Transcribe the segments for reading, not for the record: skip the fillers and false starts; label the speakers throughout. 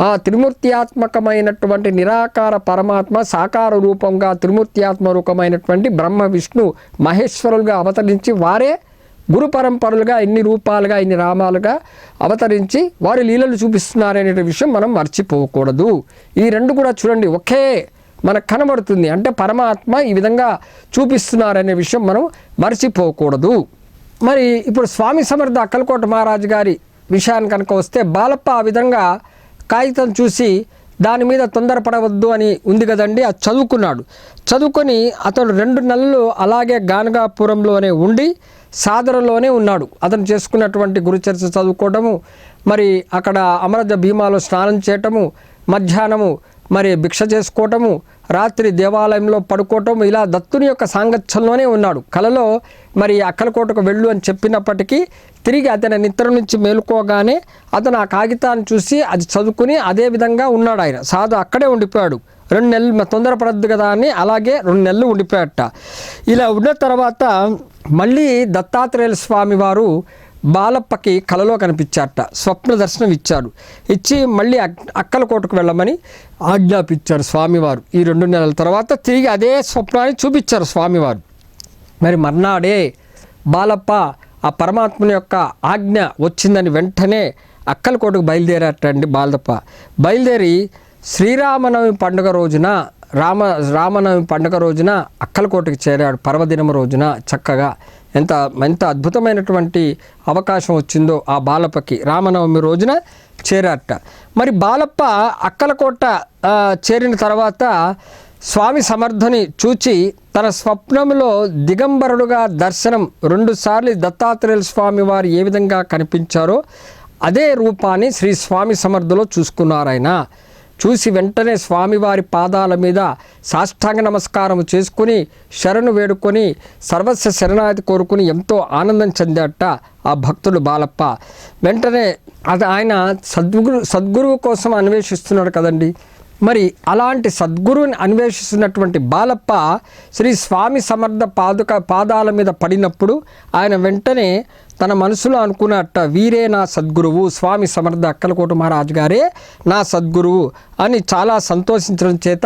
Speaker 1: ఆ త్రిమూర్త్యాత్మకమైనటువంటి నిరాకార పరమాత్మ సాకార రూపంగా త్రిమూర్త్యాత్మ రూపమైనటువంటి బ్రహ్మ విష్ణు మహేశ్వరులుగా అవతరించి వారే గురు పరంపరలుగా ఇన్ని రూపాలుగా ఇన్ని నామాలుగా అవతరించి వారి లీలలు చూపిస్తున్నారనే విషయం మనం మర్చిపోకూడదు. ఈ రెండు కూడా చూడండి ఒకే మనకు కనబడుతుంది. అంటే పరమాత్మ ఈ విధంగా చూపిస్తున్నారనే విషయం మనం మర్చిపోకూడదు. మరి ఇప్పుడు స్వామి సమర్థ అక్కలకోట మహారాజు గారి విషయాన్ని కనుక వస్తే బాలప్ప ఆ విధంగా కాగితం చూసి దాని మీద తొందరపడవద్దు అని ఉంది కదండి, అది చదువుకున్నాడు. చదువుకొని అతడు 2 నెలలు అలాగే గానగాపురంలోనే ఉండి సాదరలోనే ఉన్నాడు. అతను చేసుకున్నటువంటి గురుచరిత్ర చదువుకోవటము, మరి అక్కడ అమరజ భీమాలో స్నానం చేయటము, మధ్యాహ్నము మరి భిక్ష చేసుకోవటము, రాత్రి దేవాలయంలో పడుకోవటం, ఇలా దత్తుని యొక్క సాంగత్యంలోనే ఉన్నాడు. కలలో మరి అక్కలకోటకు వెళ్ళు అని చెప్పినప్పటికీ తిరిగి అతని నిద్ర నుంచి మేలుకోగానే అతను ఆ కాగితాన్ని చూసి అది చదువుకుని అదే విధంగా ఉన్నాడు. ఆయన సాధు అక్కడే ఉండిపోయాడు. 2 నెలలు తొందరపడద్దు కదా అని అలాగే 2 నెలలు ఉండిపోయాట. ఇలా ఉన్న తర్వాత మళ్ళీ దత్తాత్రేయ స్వామి వారు బాలప్పకి కలలో కనిపించారట. స్వప్న దర్శనం ఇచ్చారు. ఇచ్చి మళ్ళీ అక్కలకోటకు వెళ్ళమని ఆజ్ఞాపించారు స్వామివారు. ఈ 2 నెలల తర్వాత తిరిగి అదే స్వప్నాన్ని చూపించారు స్వామివారు. మరి మర్నాడే బాలప్ప ఆ పరమాత్మని యొక్క ఆజ్ఞ వచ్చిందని వెంటనే అక్కలకోటకు బయలుదేరాటండి. బాలప్ప బయలుదేరి శ్రీరామనవమి పండుగ రోజున రామనవమి పండుగ రోజున అక్కలకోటకి చేరాడు. పర్వదినం రోజున చక్కగా ఎంత అద్భుతమైనటువంటి అవకాశం వచ్చిందో ఆ బాలప్పకి. రామనవమి రోజున చేరాట. మరి బాలప్ప అక్కలకోట చేరిన తర్వాత స్వామి సమర్థని చూచి తన స్వప్నంలో దిగంబరుడుగా దర్శనం 2 సార్లు దత్తాత్రేయ స్వామి వారు ఏ విధంగా కనిపించారో అదే రూపాన్ని శ్రీ స్వామి సమర్థలో చూసుకున్నారాయన. చూసి వెంటనే స్వామివారి పాదాల మీద సాష్టాంగ నమస్కారం చేసుకుని శరణు వేడుకొని సర్వస్వ శరణాగతి కోరుకుని ఎంతో ఆనందం చెందాట ఆ భక్తుడు బాలప్ప. వెంటనే ఆయన సద్గురువు కోసం అన్వేషిస్తున్నాడు కదండి. మరి అలాంటి సద్గురువుని అన్వేషిస్తున్నటువంటి బాలప్ప శ్రీ స్వామి సమర్థ పాదాల మీద పడినప్పుడు ఆయన వెంటనే తన మనసులో అనుకున్నట్ట, వీరే నా సద్గురువు, స్వామి సమర్థ అక్కలకోట మహారాజు గారే నా సద్గురువు అని చాలా సంతోషించడం చేత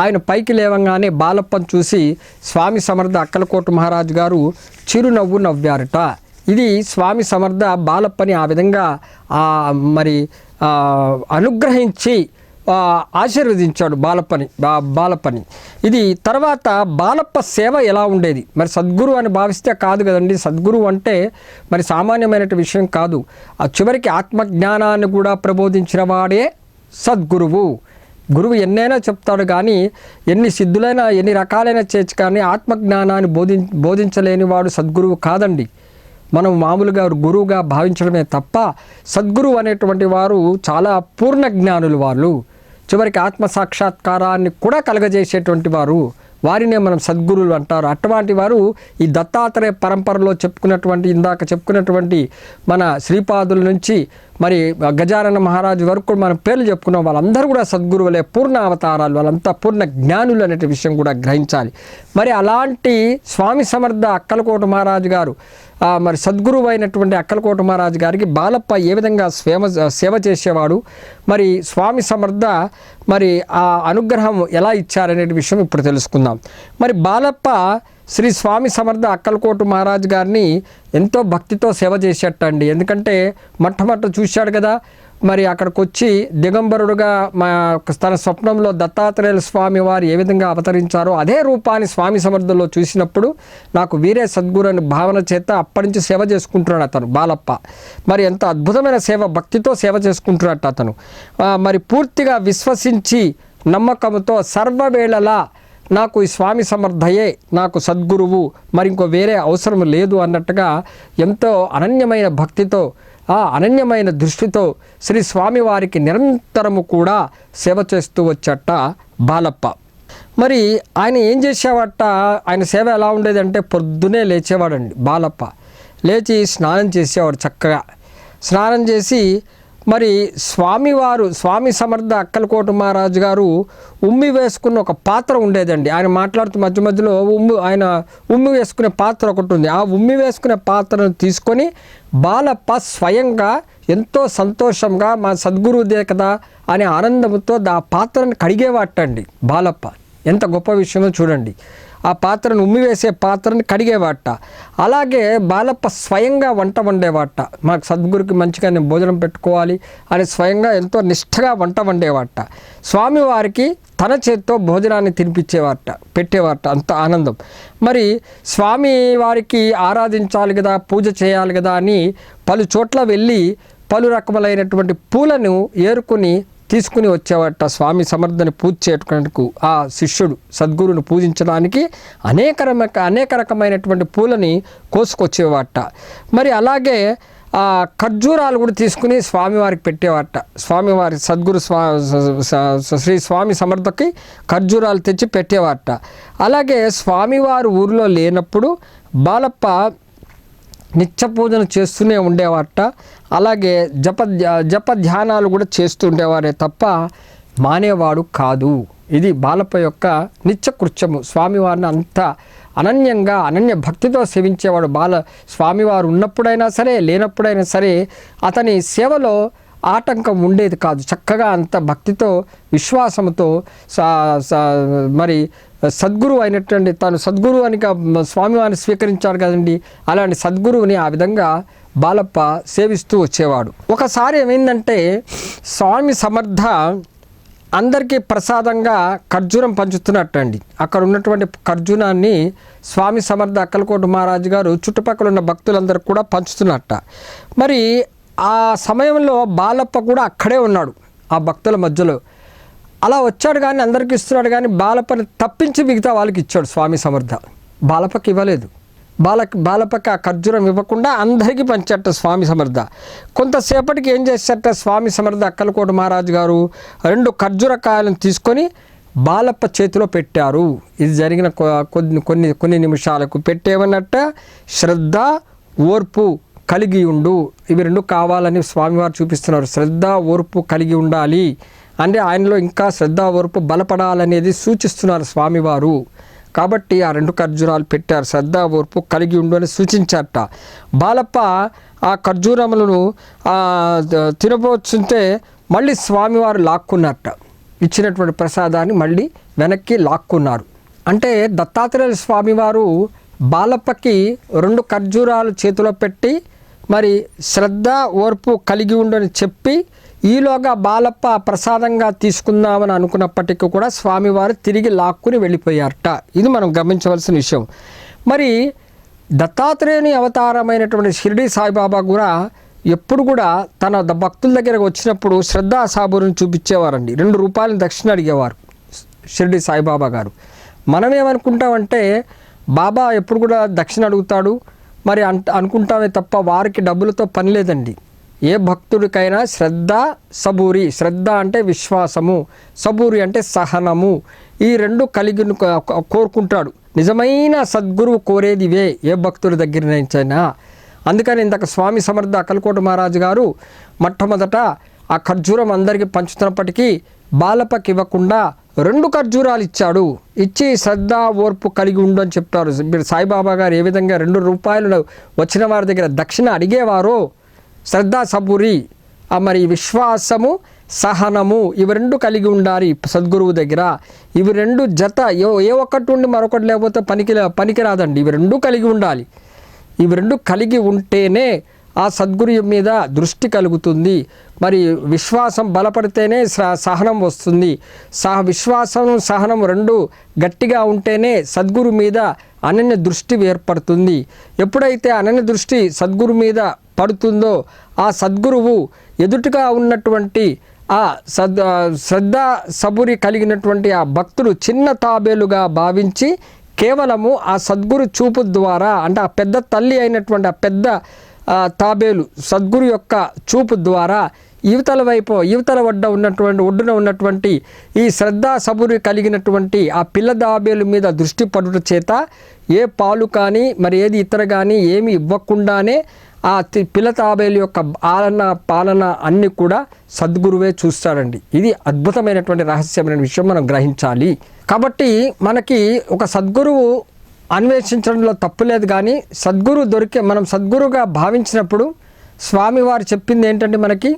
Speaker 1: ఆయన పైకి లేవంగానే బాలప్పను చూసి స్వామి సమర్థ అక్కలకోట మహారాజు గారు చిరునవ్వు నవ్వారట. ఇది స్వామి సమర్థ బాలప్పని ఆ విధంగా మరి అనుగ్రహించి ఆశీర్వదించాడు బాలప్పని. ఇది తర్వాత బాలప్ప సేవ ఎలా ఉండేది? మరి సద్గురు అని భావిస్తే కాదు కదండి. సద్గురు అంటే మరి సామాన్యమైన విషయం కాదు. ఆ చివరికి ఆత్మజ్ఞానాన్ని కూడా ప్రబోధించిన వాడే సద్గురువు. గురువు ఎన్నైనా చెప్తాడు కానీ ఎన్ని సిద్ధులైనా ఎన్ని రకాలైన చేయొచ్చు కానీ ఆత్మజ్ఞానాన్ని బోధించలేని వాడు సద్గురువు కాదండి. మనం మామూలుగా గురువుగా భావించడమే తప్ప సద్గురువు అనేటువంటి వారు చాలా పూర్ణ జ్ఞానులు. వాళ్ళు చివరికి ఆత్మసాక్షాత్కారాన్ని కూడా కలగజేసేటువంటి వారు, వారినే మనం సద్గురువులు అంటారు. అటువంటి వారు ఈ దత్తాత్రేయ పరంపరలో ఇందాక చెప్పుకున్నటువంటి మన శ్రీపాదుల నుంచి మరి గజానన మహారాజు వరకు మనం పేర్లు చెప్పుకున్నాం. వాళ్ళందరూ కూడా సద్గురువులే, పూర్ణ అవతారాలు, వాళ్ళంతా పూర్ణ జ్ఞానులు అనే విషయం కూడా గ్రహించాలి. మరి అలాంటి స్వామి సమర్థ అక్కలకోట మహారాజు గారు మరి సద్గురువు అయినటువంటి అక్కలకోట మహారాజు గారికి బాలప్ప ఏ విధంగా సేవ చేసేవాడు, మరి స్వామి సమర్థ మరి ఆ అనుగ్రహం ఎలా ఇచ్చారనే విషయం ఇప్పుడు తెలుసుకుందాం. మరి బాలప్ప శ్రీ స్వామి సమర్థ అక్కలకోట మహారాజు గారిని ఎంతో భక్తితో సేవ చేసేటండి. ఎందుకంటే మొట్టమొదట చూశాడు కదా, మరి అక్కడికి వచ్చి దిగంబరుడుగా తన స్వప్నంలో దత్తాత్రేయ స్వామి వారు ఏ విధంగా అవతరించారో అదే రూపాన్ని స్వామి సమర్థంలో చూసినప్పుడు నాకు వీరే సద్గురు అని భావన చేత అప్పటి నుంచి సేవ చేసుకుంటున్నాడు అతను బాలప్ప. మరి ఎంత అద్భుతమైన సేవ, భక్తితో సేవ చేసుకుంటున్నట్టు అతను. మరి పూర్తిగా విశ్వసించి నమ్మకంతో సర్వవేళలా నాకు ఈ స్వామి సమర్థయే నాకు సద్గురువు, మరి ఇంకో వేరే అవసరం లేదు అన్నట్టుగా ఎంతో అనన్యమైన భక్తితో అనన్యమైన దృష్టితో శ్రీ స్వామివారికి నిరంతరము కూడా సేవ చేస్తూ వచ్చట బాలప్ప. మరి ఆయన ఏం చేసేవాట, ఆయన సేవ ఎలా ఉండేదంటే పొద్దునే లేచేవాడండి బాలప్ప. లేచి స్నానం చేసేవాడు చక్కగా. స్నానం చేసి మరి స్వామి సమర్థ అక్కలకోట మహారాజు గారు ఉమ్మి వేసుకున్న ఒక పాత్ర ఉండేదండి. ఆయన మాట్లాడుతూ మధ్య మధ్యలో ఆయన ఉమ్మి వేసుకునే పాత్ర ఒకటి ఉంది. ఆ ఉమ్మి వేసుకునే పాత్రను తీసుకొని బాలప్ప స్వయంగా ఎంతో సంతోషంగా మా సద్గురువుదే కదా అనే ఆనందంతో ఆ పాత్రను కడిగేవాటండి బాలప్ప. ఎంత గొప్ప విషయమో చూడండి. ఆ పాత్రను ఉమ్మివేసే పాత్రను కడిగేవాట. అలాగే బాలప్ప స్వయంగా వంట వండేవాట. మాకు సద్గురికి మంచిగా నేను భోజనం పెట్టుకోవాలి అని స్వయంగా ఎంతో నిష్ఠగా వంట వండేవాట. స్వామివారికి తన చేత్తో భోజనాన్ని తినిపించేవాట, పెట్టేవాట. అంత ఆనందం. మరి స్వామి వారికి ఆరాధించాలి కదా, పూజ చేయాలి కదా అని పలు చోట్ల వెళ్ళి పలు రకములైనటువంటి పూలను ఏరుకుని తీసుకుని వచ్చేవాట. స్వామి సమర్థని పూజ చేయడానికి ఆ శిష్యుడు సద్గురుని పూజించడానికి అనేక రకమైనటువంటి పూలని కోసుకొచ్చేవాట. మరి అలాగే ఖర్జూరాలు కూడా తీసుకుని స్వామివారికి పెట్టేవాట. స్వామివారి సద్గురు శ్రీ స్వామి సమర్థకి ఖర్జూరాలు తెచ్చి పెట్టేవాట. అలాగే స్వామివారు ఊరిలో లేనప్పుడు బాలప్ప నిత్య పూజను చేస్తూనే ఉండేవాట. అలాగే జప ధ్యానాలు కూడా చేస్తూ ఉండేవారే తప్ప మానేవాడు కాదు. ఇది బాలప్ప యొక్క నిత్య కృత్యము. స్వామివారిని అంత అనన్యంగా అనన్య భక్తితో సేవించేవాడు. స్వామివారు ఉన్నప్పుడైనా సరే లేనప్పుడైనా సరే అతని సేవలో ఆటంకం ఉండేది కాదు. చక్కగా అంత భక్తితో విశ్వాసంతో మరి సద్గురువు అయినటువంటి తాను సద్గురువు అని స్వామివారిని స్వీకరించాడు కదండి. అలాంటి సద్గురువుని ఆ విధంగా బాలప్ప సేవిస్తూ వచ్చేవాడు. ఒకసారి ఏమైందంటే స్వామి సమర్థ అందరికీ ప్రసాదంగా ఖర్జూరం పంచుతున్నట్టండి. అక్కడ ఉన్నటువంటి ఖర్జూరాన్ని స్వామి సమర్థ అక్కలకోట మహారాజు గారు చుట్టుపక్కల ఉన్న భక్తులందరూ కూడా పంచుతున్నట్ట. మరి ఆ సమయంలో బాలప్ప కూడా అక్కడే ఉన్నాడు ఆ భక్తుల మధ్యలో. అలా వచ్చాడు కానీ అందరికీ ఇస్తున్నాడు కానీ బాలప్పని తప్పించి మిగతా వాళ్ళకి ఇచ్చాడు స్వామి సమర్థ. బాలప్పకి ఇవ్వలేదు. బాలప్పకి ఆ ఖర్జూరం ఇవ్వకుండా అందరికీ పంచట స్వామి సమర్థ. కొంతసేపటికి ఏం చేశారట స్వామి సమర్థ అక్కలకోట మహారాజు గారు 2 ఖర్జూర కాయలను తీసుకొని బాలప్ప చేతిలో పెట్టారు. ఇది జరిగిన కొన్ని నిమిషాలకు పెట్టేమన్నట్ట శ్రద్ధ ఓర్పు కలిగి ఉండు. ఇవి 2 కావాలని స్వామివారు చూపిస్తున్నారు. శ్రద్ధ ఓర్పు కలిగి ఉండాలి అంటే ఆయనలో ఇంకా శ్రద్ధ ఓర్పు బలపడాలనేది సూచిస్తున్నారు స్వామివారు. కాబట్టి ఆ 2 ఖర్జూరాలు పెట్టారు. శ్రద్ధ ఓర్పు కలిగి ఉండు అని సూచించారట. బాలప్ప ఆ ఖర్జూరములను తినబోతుంటే మళ్ళీ స్వామివారు లాక్కున్నారట. ఇచ్చినటువంటి ప్రసాదాన్ని మళ్ళీ వెనక్కి లాక్కున్నారు. అంటే దత్తాత్రేయ స్వామివారు బాలప్పకి 2 ఖర్జూరాలు చేతిలో పెట్టి మరి శ్రద్ధ ఓర్పు కలిగి ఉండని చెప్పి ఈలోగా బాలప్ప ప్రసాదంగా తీసుకుందామని అనుకున్నప్పటికీ కూడా స్వామివారు తిరిగి లాక్కుని వెళ్ళిపోయారట. ఇది మనం గమనించవలసిన విషయం. మరి దత్తాత్రేయుని అవతారమైనటువంటి షిరిడి సాయిబాబా కూడా ఎప్పుడు కూడా తన భక్తుల దగ్గరకు వచ్చినప్పుడు శ్రద్ధా సాబురుని చూపించేవారండి. 2 రూపాయలు దక్షిణ అడిగేవారు షిరిడి సాయిబాబా గారు. మనం ఏమనుకుంటామంటే బాబా ఎప్పుడు కూడా దక్షిణ అడుగుతాడు మరి అనుకుంటామే తప్ప వారికి డబ్బులతో పని లేదండి. ఏ భక్తుడికైనా శ్రద్ధ సబూరి, శ్రద్ధ అంటే విశ్వాసము, సబూరి అంటే సహనము, ఈ 2 కలిగి కోరుకుంటాడు. నిజమైన సద్గురువు కోరేది ఇవే ఏ భక్తుడి దగ్గర నుంచైనా. అందుకని ఇంతక స్వామి సమర్థ అక్కలకోట మహారాజు గారు మొట్టమొదట ఆ ఖర్జూరం అందరికీ పంచుతున్నప్పటికీ బాలప్పకి ఇవ్వకుండా 2 ఖర్జూరాలు ఇచ్చాడు. ఇచ్చి శ్రద్ధ ఓర్పు కలిగి ఉండు అని చెప్పారు. మీరు సాయిబాబా గారు ఏ విధంగా 2 రూపాయలు వచ్చిన వారి దగ్గర దక్షిణ అడిగేవారో శ్రద్ధ సబూరి మరి విశ్వాసము సహనము ఇవి 2 కలిగి ఉండాలి సద్గురువు దగ్గర. ఇవి 2 జత ఏ ఒక్కటి ఉండి మరొకటి లేకపోతే పనికిరాదండి. ఇవి 2 కలిగి ఉండాలి. ఇవి 2 కలిగి ఉంటేనే ఆ సద్గురు మీద దృష్టి కలుగుతుంది. మరి విశ్వాసం బలపడితేనే సహనం వస్తుంది. విశ్వాసం సహనం 2 గట్టిగా ఉంటేనే సద్గురు మీద అనన్య దృష్టి ఏర్పడుతుంది. ఎప్పుడైతే అనన్య దృష్టి సద్గురు మీద పడుతుందో ఆ సద్గురువు ఎదుటిగా ఉన్నటువంటి ఆ శ్రద్ధ సబూరి కలిగినటువంటి ఆ భక్తులు చిన్న తాబేలుగా భావించి కేవలము ఆ సద్గురు చూపు ద్వారా అంటే ఆ పెద్ద తల్లి అయినటువంటి ఆ పెద్ద తాబేలు సద్గురు యొక్క చూపు ద్వారా యువతల ఒడ్డున ఉన్నటువంటి ఈ శ్రద్ధా సబూరి కలిగినటువంటి ఆ పిల్ల తాబేలు మీద దృష్టి పడుట చేత ఏ పాలు కానీ మరి ఏది ఇతర కానీ ఏమి ఇవ్వకుండానే ఆ పిల్ల తాబేలు యొక్క పాలన అన్నీ కూడా సద్గురువే చూస్తాడండి. ఇది అద్భుతమైనటువంటి రహస్యమైన విషయం మనం గ్రహించాలి. కాబట్టి మనకి ఒక సద్గురువు అన్వేషించడంలో తప్పు లేదు. కానీ మనం సద్గురుగా భావించినప్పుడు స్వామివారు చెప్పింది ఏంటంటే మనకి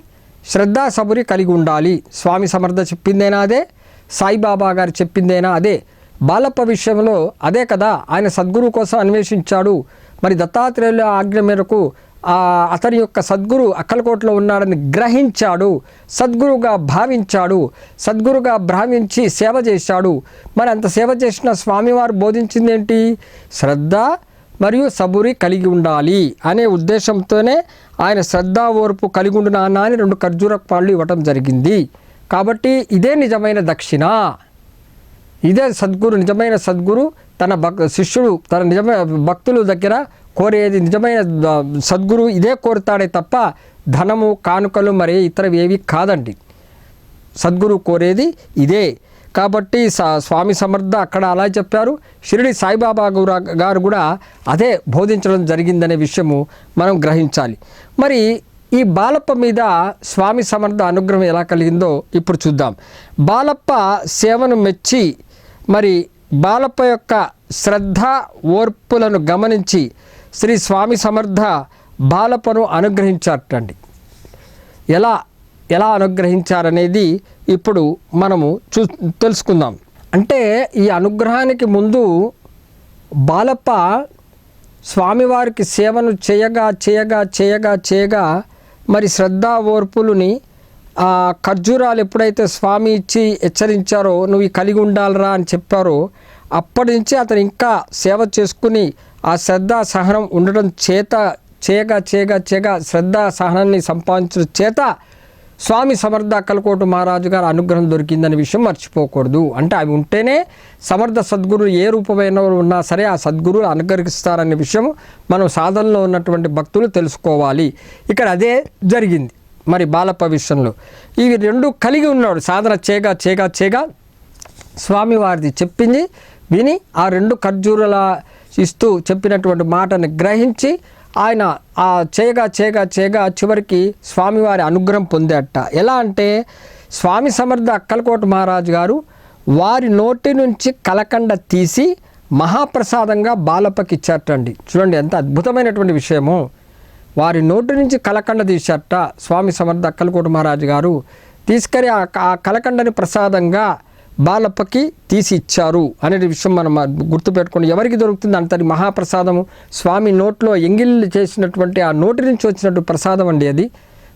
Speaker 1: శ్రద్ధా సబురి కలిగి ఉండాలి. స్వామి సమర్థ చెప్పిందేనా అదే, సాయిబాబా గారు చెప్పిందేనా అదే. బాలప్ప విషయంలో అదే కదా, ఆయన సద్గురు కోసం అన్వేషించాడు. మరి దత్తాత్రేయుల ఆజ్ఞ మేరకు అతని యొక్క సద్గురు అక్కలకోటలో ఉన్నాడని గ్రహించాడు, సద్గురుగా భావించాడు, సద్గురుగా భావించి సేవ చేశాడు. మరి అంత సేవ చేసిన స్వామివారు బోధించింది ఏంటి? శ్రద్ధ మరియు సబురి కలిగి ఉండాలి అనే ఉద్దేశంతోనే ఆయన శ్రద్ధ ఓర్పు కలిగి ఉండు నాన్న అని 2 ఖర్జూర పాళ్ళు ఇవ్వటం జరిగింది. కాబట్టి ఇదే నిజమైన దక్షిణ, ఇదే సద్గురు, నిజమైన సద్గురు తన శిష్యుడు, తన నిజమైన భక్తుల దగ్గర కోరేది నిజమైన సద్గురు ఇదే కోరుతాడే తప్ప ధనము కానుకలు మరి ఇతరవి ఏవి కాదండి. సద్గురు కోరేది ఇదే. కాబట్టి స్వామి సమర్థ అక్కడ అలా చెప్పారు. షిరిడి సాయిబాబా గారు కూడా అదే బోధించడం జరిగిందనే విషయము మనం గ్రహించాలి. మరి ఈ బాలప్ప మీద స్వామి సమర్థ అనుగ్రహం ఎలా కలిగిందో ఇప్పుడు చూద్దాం. బాలప్ప సేవను మెచ్చి మరి బాలప్ప యొక్క శ్రద్ధ ఓర్పులను గమనించి శ్రీ స్వామి సమర్థ బాలప్పను అనుగ్రహించారటండి. ఎలా అనుగ్రహించారనేది ఇప్పుడు మనము తెలుసుకుందాం. అంటే ఈ అనుగ్రహానికి ముందు బాలప్ప స్వామివారికి సేవను చేయగా మరి శ్రద్ధ ఓర్పులని ఖర్జూరాలు ఎప్పుడైతే స్వామి ఇచ్చి హెచ్చరించారో, నువ్వు కలిగి ఉండాలరా అని చెప్పారో, అప్పటి నుంచి అతను ఇంకా సేవ చేసుకుని ఆ శ్రద్ధ సహనం ఉండడం చేత చేయగా శ్రద్ధ సహనాన్ని సంపాదించడం చేత స్వామి సమర్థ అక్కలకోట మహారాజు గారు అనుగ్రహం దొరికిందనే విషయం మర్చిపోకూడదు. అంటే అవి ఉంటేనే సమర్థ సద్గురులు ఏ రూపమైన ఉన్నా సరే ఆ సద్గురువులు అనుగ్రహిస్తారనే విషయం మనం సాధనలో ఉన్నటువంటి భక్తులు తెలుసుకోవాలి. ఇక్కడ అదే జరిగింది. మరి బాలప్ప విషయంలో ఇవి 2 కలిగి ఉన్నాడు. సాధన చేయగా స్వామివారిది చెప్పింది విని ఆ 2 ఖర్జూరాల ఇస్తూ చెప్పినటువంటి మాటను గ్రహించి ఆయన ఆ చేయగా చివరికి స్వామివారి అనుగ్రహం పొందేట. ఎలా అంటే స్వామి సమర్థ అక్కలకోట మహారాజు గారు వారి నోటి నుంచి కలకండ తీసి మహాప్రసాదంగా బాలప్పకి ఇచ్చారటండి. చూడండి ఎంత అద్భుతమైనటువంటి విషయము. వారి నోటి నుంచి కలకండ తీశారట స్వామి సమర్థ అక్కలకోట మహారాజు గారు. తీసుకొని ఆ కలకండని ప్రసాదంగా బాలప్పకి తీసి ఇచ్చారు అనే విషయం మనం గుర్తుపెట్టుకోండి. ఎవరికి దొరుకుతుంది అంతటి మహాప్రసాదము? స్వామి నోట్లో ఎంగిళ్ళు చేసినటువంటి ఆ నోటి నుంచి వచ్చినట్టు ప్రసాదం అండి అది.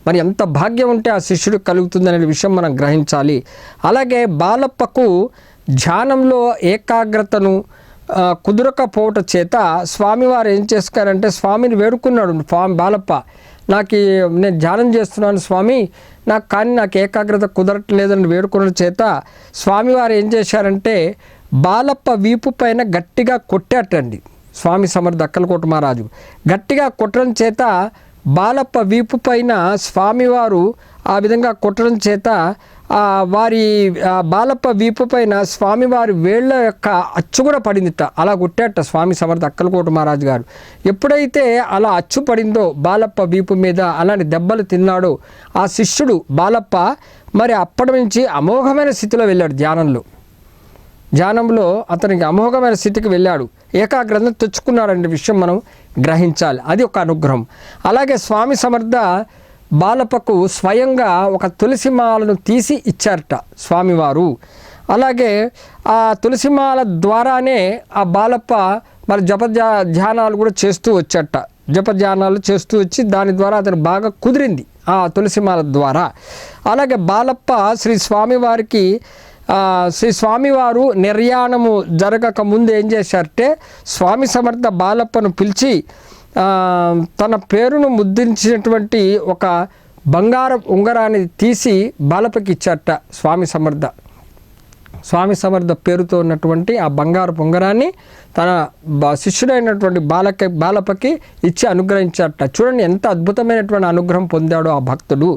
Speaker 1: మరి ఎంత భాగ్యం ఉంటే ఆ శిష్యుడికి కలుగుతుంది అనే విషయం మనం గ్రహించాలి. అలాగే బాలప్పకు ధ్యానంలో ఏకాగ్రతను కుదరకపోవటం చేత స్వామివారు ఏం చేస్తారంటే స్వామిని వేడుకున్నాడు. బాలప్ప నేను ధ్యానం చేస్తున్నాను స్వామి, నాకు ఏకాగ్రత కుదరట్లేదని వేడుకున్న చేత స్వామివారు ఏం చేశారంటే బాలప్ప వీపు పైన గట్టిగా కొట్టాటండి. స్వామి సమర్థ అక్కలకోట మహారాజు గట్టిగా కొట్టడం చేత బాలప్ప వీపు పైన స్వామివారు ఆ విధంగా కొట్టడం చేత వారి బాలప్ప వీపు పైన స్వామివారి వేళ్ళ యొక్క అచ్చు కూడా పడిందిట. అలా కొట్టాట స్వామి సమర్థ అక్కలకోట మహారాజు గారు. ఎప్పుడైతే అలా అచ్చు పడిందో బాలప్ప వీపు మీద అలాంటి దెబ్బలు తిన్నాడో ఆ శిష్యుడు బాలప్ప మరి అప్పటి నుంచి అమోఘమైన స్థితిలో వెళ్ళాడు. ధ్యానంలో అతనికి అమోఘమైన స్థితికి వెళ్ళాడు. ఏకాగ్రతను తెచ్చుకున్నాడనే విషయం మనం గ్రహించాలి. అది ఒక అనుగ్రహం. అలాగే స్వామి సమర్థ బాలప్పకు స్వయంగా ఒక తులసిమాలను తీసి ఇచ్చారట స్వామివారు. అలాగే ఆ తులసిమాల ద్వారానే ఆ బాలప్ప మరి ధ్యానాలు కూడా చేస్తూ వచ్చాట. ధ్యానాలు చేస్తూ వచ్చి దాని ద్వారా అతను బాగా కుదిరింది ఆ తులసిమాల ద్వారా. అలాగే బాలప్ప శ్రీ స్వామివారు నిర్యాణము జరగక ముందు ఏం చేశారంటే స్వామి సమర్థ బాలప్పను పిలిచి తన పేరును ముద్రించినటువంటి ఒక బంగారు ఉంగరాన్ని తీసి బాలప్పకి ఇచ్చారట స్వామి సమర్థ పేరుతో ఉన్నటువంటి ఆ బంగారు ఉంగరాన్ని తన శిష్యుడైనటువంటి బాలప్పకి ఇచ్చి అనుగ్రహించారట. చూడండి ఎంత అద్భుతమైనటువంటి అనుగ్రహం పొందాడో ఆ భక్తుడు.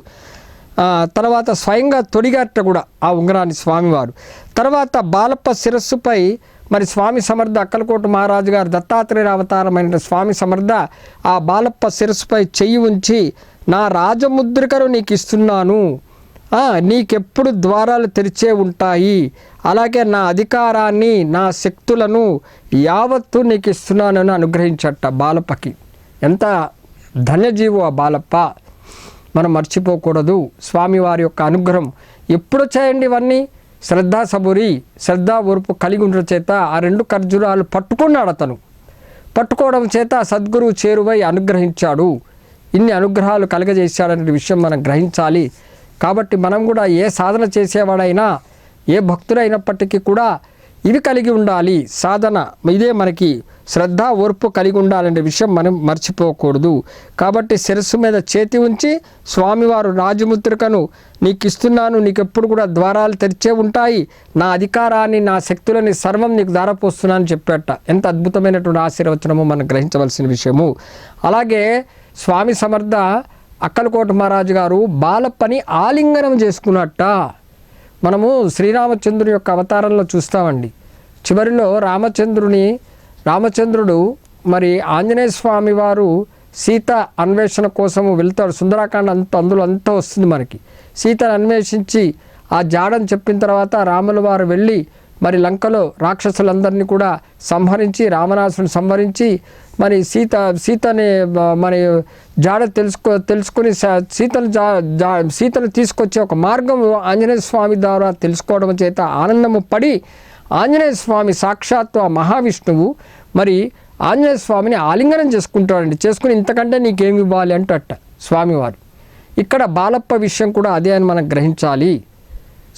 Speaker 1: తర్వాత స్వయంగా తొడిగారట కూడా ఆ ఉంగరాన్ని స్వామివారు. తర్వాత బాలప్ప శిరస్సుపై మరి స్వామి సమర్థ అక్కలకోట మహారాజు గారు దత్తాత్రేయ అవతారమైన స్వామి సమర్థ ఆ బాలప్ప శిరస్సుపై చెయ్యి ఉంచి నా రాజముద్రికను నీకు ఇస్తున్నాను, నీకెప్పుడు ద్వారాలు తెరిచే ఉంటాయి, అలాగే నా అధికారాన్ని నా శక్తులను యావత్తు నీకు ఇస్తున్నానని అనుగ్రహించట బాలప్పకి. ఎంత ధన్యజీవు ఆ బాలప్ప, మనం మర్చిపోకూడదు. స్వామివారి యొక్క అనుగ్రహం ఎప్పుడు చేయండి ఇవన్నీ శ్రద్ధా సబురి, శ్రద్ధా ఓర్పు కలిగి ఉండడం చేత ఆ 2 ఖర్జూరాలు పట్టుకున్నాడు. అతను పట్టుకోవడం చేత సద్గురువు చేరువై అనుగ్రహించాడు. ఇన్ని అనుగ్రహాలు కలగజేశాడనే విషయం మనం గ్రహించాలి. కాబట్టి మనం కూడా ఏ సాధన చేసేవాడైనా, ఏ భక్తుడైనప్పటికీ కూడా ఇవి కలిగి ఉండాలి. సాధన ఇదే మనకి శ్రద్ధ ఓర్పు కలిగి ఉండాలనే విషయం మనం మర్చిపోకూడదు. కాబట్టి శిరస్సు మీద చేతి ఉంచి స్వామివారు రాజముద్రికను నీకు ఇస్తున్నాను, నీకు ఎప్పుడు కూడా ద్వారాలు తెరిచే ఉంటాయి, నా అధికారాన్ని నా శక్తులని సర్వం నీకు దారపోస్తున్నాను చెప్పేట. ఎంత అద్భుతమైనటువంటి ఆశీర్వచనమో మనం గ్రహించవలసిన విషయము. అలాగే స్వామి సమర్థ అక్కలకోట మహారాజు గారు బాలప్పని ఆలింగనం చేసుకున్నట్ట. మనము శ్రీరామచంద్రుని యొక్క అవతారంలో చూస్తామండి. చివరిలో రామచంద్రుడు మరి ఆంజనేయ స్వామి వారు సీత అన్వేషణ కోసము వెళ్తాడు. సుందరాకాండ అందులో అంతా వస్తుంది మనకి. సీతను అన్వేషించి ఆ జాడని చెప్పిన తర్వాత రాముల వారు వెళ్ళి మరి లంకలో రాక్షసులందరినీ కూడా సంహరించి, రావణాసుని సంహరించి మరి సీతని మరి జాడ తెలుసుకుని సీతను తీసుకొచ్చే ఒక మార్గం ఆంజనేయ స్వామి ద్వారా తెలుసుకోవడం చేత ఆనందము పడి ఆంజనేయ స్వామి సాక్షాత్తు ఆ మహావిష్ణువు మరి ఆంజనేయ స్వామిని ఆలింగనం చేసుకుంటాడండి. చేసుకుని ఇంతకంటే నీకేమి ఇవ్వాలి అంటట స్వామివారు. ఇక్కడ బాలప్ప విషయం కూడా అదే అని మనం గ్రహించాలి.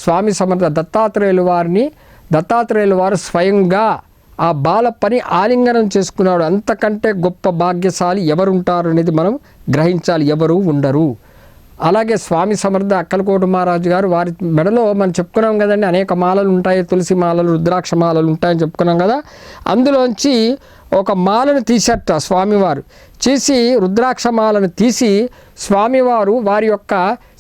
Speaker 1: స్వామి సమర్థ దత్తాత్రేయుల వారు స్వయంగా ఆ బాలప్పని ఆలింగనం చేసుకున్నాడు. అంతకంటే గొప్ప భాగ్యశాలి ఎవరుంటారు అనేది మనం గ్రహించాలి. ఎవరు ఉండరు. అలాగే స్వామి సమర్థ అక్కలకోట మహారాజు గారు వారి మెడలో మనం చెప్పుకున్నాం కదండి, అనేక మాలలు ఉంటాయి, తులసి మాలలు, రుద్రాక్ష మాలలు ఉంటాయని చెప్పుకున్నాం కదా. అందులోంచి ఒక మాలను తీసేట స్వామివారు. చేసి రుద్రాక్ష మాలను తీసి స్వామివారు వారి యొక్క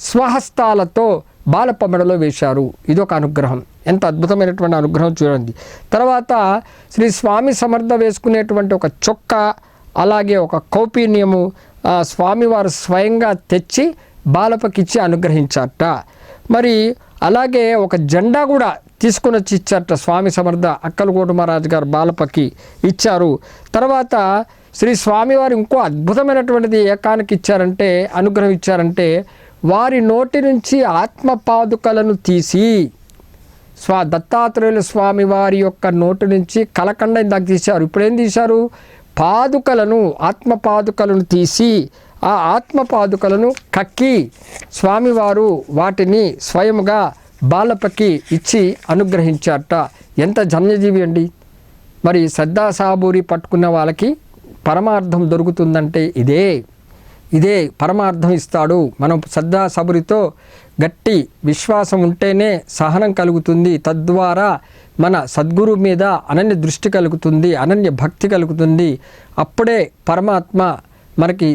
Speaker 1: స్వహస్తాలతో బాలప్ప మెడలో వేశారు. ఇదొక అనుగ్రహం. ఎంత అద్భుతమైనటువంటి అనుగ్రహం చూడండి. తర్వాత శ్రీ స్వామి సమర్థ వేసుకునేటువంటి ఒక చొక్కా, అలాగే ఒక కౌపీన్యము స్వామివారు స్వయంగా తెచ్చి బాలప్పకిచ్చి అనుగ్రహించారట. మరి అలాగే ఒక జెండా కూడా తీసుకుని వచ్చి ఇచ్చారట స్వామి సమర్థ అక్కలకోట మహారాజు గారు బాలప్పకి ఇచ్చారు. తర్వాత శ్రీ స్వామివారు ఇంకో అద్భుతమైనటువంటిది ఏకానికి ఇచ్చారంటే, అనుగ్రహం ఇచ్చారంటే, వారి నోటి నుంచి ఆత్మపాదుకలను తీసి దత్తాత్రేయుల స్వామి వారి యొక్క నోటి నుంచి కలకండ ఇందాక తీశారు. ఇప్పుడు ఏం తీశారు? పాదుకలను, ఆత్మపాదుకలను తీసి ఆ ఆత్మపాదుకలను కక్కి స్వామివారు వాటిని స్వయముగా బాలప్పకి ఇచ్చి అనుగ్రహించారట. ఎంత జన్యజీవి అండి. మరి శ్రద్ధాసాబూరి పట్టుకున్న వాళ్ళకి పరమార్థం దొరుకుతుందంటే ఇదే పరమార్థం ఇస్తాడు. మనం శ్రద్ధాసబురితో గట్టి విశ్వాసం ఉంటేనే సహనం కలుగుతుంది. తద్వారా మన సద్గురు మీద అనన్య దృష్టి కలుగుతుంది, అనన్య భక్తి కలుగుతుంది. అప్పుడే పరమాత్మ మనకి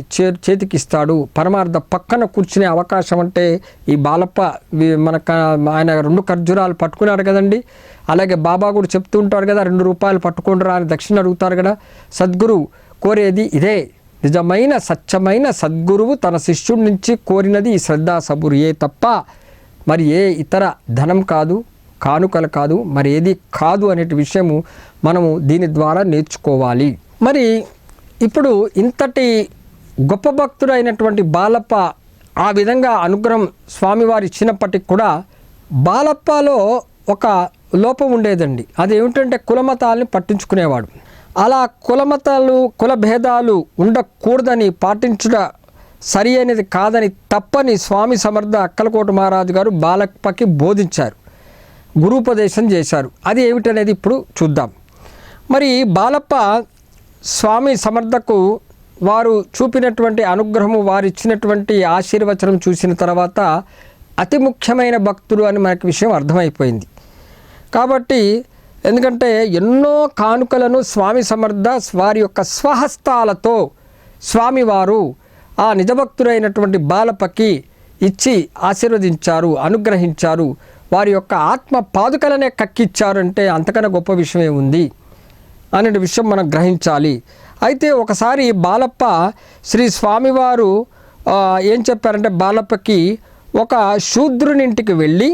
Speaker 1: చేతికిస్తాడు. పరమార్థ పక్కన కూర్చునే అవకాశం అంటే ఈ బాలప్ప ఆయన 2 ఖర్జూరాలు పట్టుకున్నాడు కదండి. అలాగే బాబా కూడా చెప్తూ ఉంటారు కదా, 2 రూపాయలు పట్టుకుంటారా అని దక్షిణ అడుగుతారు కదా. సద్గురు కోరేది ఇదే. నిజమైన సత్యమైన సద్గురువు తన శిష్యుడి నుంచి కోరినది ఈ శ్రద్ధా సబురియే తప్ప మరి ఏ ఇతర ధనం కాదు, కానుకలు కాదు, మరి ఏది కాదు అనే విషయము మనము దీని ద్వారా నేర్చుకోవాలి. మరి ఇప్పుడు ఇంతటి గొప్ప భక్తుడైనటువంటి బాలప్ప ఆ విధంగా అనుగ్రహం స్వామివారు ఇచ్చినప్పటికి కూడా బాలప్పలో ఒక లోపం ఉండేదండి. అదేమిటంటే కులమతాలని పట్టించుకునేవాడు. అలా కుల భేదాలు ఉండకూడదని, పాటించుట సరి అనేది కాదని, తప్పని స్వామి సమర్థ అక్కలకోట మహారాజు గారు బాలప్పకి బోధించారు, గురూపదేశం చేశారు. అది ఏమిటనేది ఇప్పుడు చూద్దాం. మరి బాలప్ప స్వామి సమర్థకు వారు చూపినటువంటి అనుగ్రహము, వారు ఇచ్చినటువంటి ఆశీర్వచనం చూసిన తర్వాత అతి ముఖ్యమైన భక్తుడు అని మనకి విషయం అర్థమైపోయింది. కాబట్టి ఎందుకంటే ఎన్నో కానుకలను స్వామి సమర్థ వారి యొక్క స్వహస్తాలతో స్వామివారు ఆ నిజభక్తుడైనటువంటి బాలప్పకి ఇచ్చి ఆశీర్వదించారు, అనుగ్రహించారు. వారి యొక్క ఆత్మ పాదుకలనే కక్కిచ్చారు అంటే అంతకన్నా గొప్ప విషయమే ఉంది అనే విషయం మనం గ్రహించాలి. అయితే ఒకసారి బాలప్ప శ్రీ స్వామివారు ఏం చెప్పారంటే, బాలప్పకి ఒక శూద్రునింటికి వెళ్ళి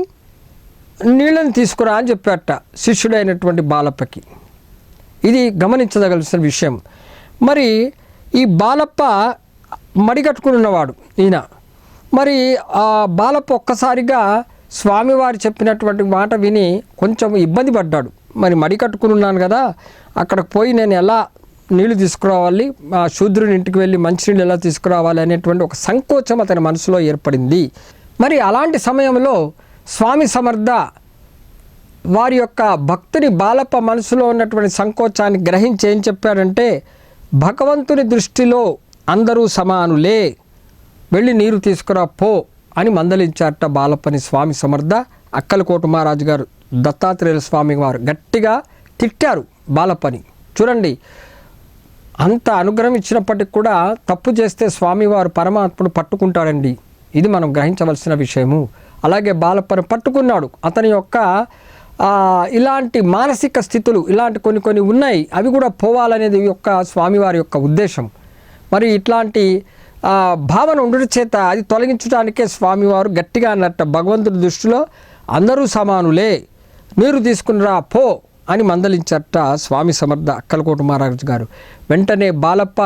Speaker 1: నీళ్ళని తీసుకురా అని చెప్పారట శిష్యుడైనటువంటి బాలప్పకి. ఇది గమనించదగలసిన విషయం. మరి ఈ బాలప్ప మడిగట్టుకుని ఉన్నవాడు ఈయన. మరి ఆ బాలప్ప ఒక్కసారిగా స్వామివారు చెప్పినటువంటి మాట విని కొంచెం ఇబ్బంది పడ్డాడు. మరి మడి కట్టుకుని ఉన్నాను కదా, అక్కడికి పోయి నేను ఎలా నీళ్లు తీసుకురావాలి, ఆ శూద్రుని ఇంటికి వెళ్ళి మంచినీళ్ళు ఎలా తీసుకురావాలి అనేటువంటి ఒక సంకోచం అతని మనసులో ఏర్పడింది. మరి అలాంటి సమయంలో స్వామి సమర్థ వారి యొక్క భక్తుని బాలప్ప మనసులో ఉన్నటువంటి సంకోచాన్ని గ్రహించి ఏం చెప్పాడంటే, భగవంతుని దృష్టిలో అందరూ సమానులే, వెళ్ళి నీరు తీసుకురా పో అని మందలించారట బాలప్పని స్వామి సమర్థ. అక్కలకోట మహారాజు గారు దత్తాత్రేయ స్వామి వారు గట్టిగా తిట్టారు బాలప్పని. చూడండి, అంత అనుగ్రహం ఇచ్చినప్పటికి కూడా తప్పు చేస్తే స్వామివారు పరమాత్ముడు పట్టుకుంటాడండి. ఇది మనం గ్రహించవలసిన విషయము. అలాగే బాలప్పని పట్టుకున్నాడు. అతని యొక్క ఇలాంటి మానసిక స్థితులు ఇలాంటి కొన్ని ఉన్నాయి, అవి కూడా పోవాలనేది యొక్క స్వామివారి యొక్క ఉద్దేశం. మరి ఇట్లాంటి భావన ఉండుట చేత అది తొలగించడానికే స్వామివారు గట్టిగా అన్నట్ట, భగవంతుడి దృష్టిలో అందరూ సమానులే, నీరు తీసుకునిరా పో అని మందలించట స్వామి సమర్థ అక్కలకోట మహారాజు గారు. వెంటనే బాలప్ప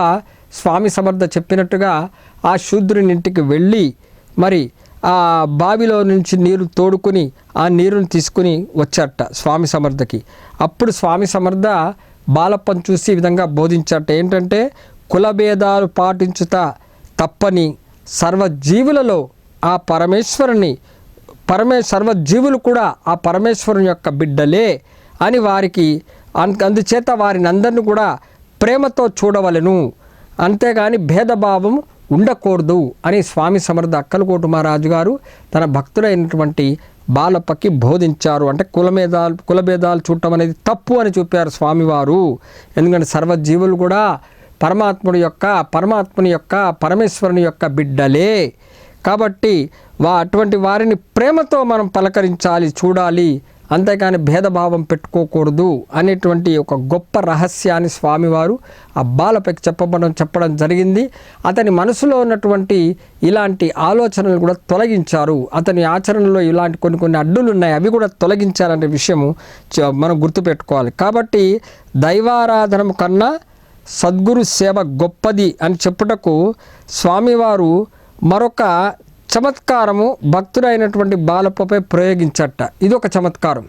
Speaker 1: స్వామి సమర్థ చెప్పినట్టుగా ఆ శూద్రుని ఇంటికి వెళ్ళి మరి ఆ బావిలో నుంచి నీరు తోడుకుని ఆ నీరుని తీసుకుని వచ్చారట స్వామి సమర్థకి. అప్పుడు స్వామి సమర్థ బాలప్పని చూసి ఈ విధంగా బోధించారట, ఏంటంటే కులభేదాలు పాటించుతా తప్పని, సర్వజీవులలో ఆ పరమేశ్వరుని సర్వజీవులు కూడా ఆ పరమేశ్వరుని యొక్క బిడ్డలే అని వారికి అందుచేత వారిని అందరినీ కూడా ప్రేమతో చూడవలెను, అంతేగాని భేదభావం ఉండకూడదు అని స్వామి సమర్థ అక్కలకోట మహారాజు గారు తన భక్తులైనటువంటి బాలప్పకి బోధించారు. అంటే కులభేదాలు చూడటం అనేది తప్పు అని చెప్పారు స్వామివారు. ఎందుకంటే సర్వజీవులు కూడా పరమాత్ముని యొక్క పరమేశ్వరుని యొక్క బిడ్డలే కాబట్టి అటువంటి వారిని ప్రేమతో మనం పలకరించాలి, చూడాలి, అంతేకాని భేదభావం పెట్టుకోకూడదు అనేటువంటి ఒక గొప్ప రహస్యాన్ని స్వామివారు ఆ బాలపైకి చెప్పడం జరిగింది. అతని మనసులో ఉన్నటువంటి ఇలాంటి ఆలోచనలు కూడా తొలగించారు. అతని ఆచరణలో ఇలాంటి కొన్ని అడ్డులు ఉన్నాయి, అవి కూడా తొలగించాలనే విషయము మనం గుర్తుపెట్టుకోవాలి. కాబట్టి దైవారాధన కన్నా సద్గురు సేవ గొప్పది అని చెప్పుటకు స్వామివారు మరొక చమత్కారము భక్తుడైనటువంటి బాలప్పపై ప్రయోగించట. ఇది ఒక చమత్కారం.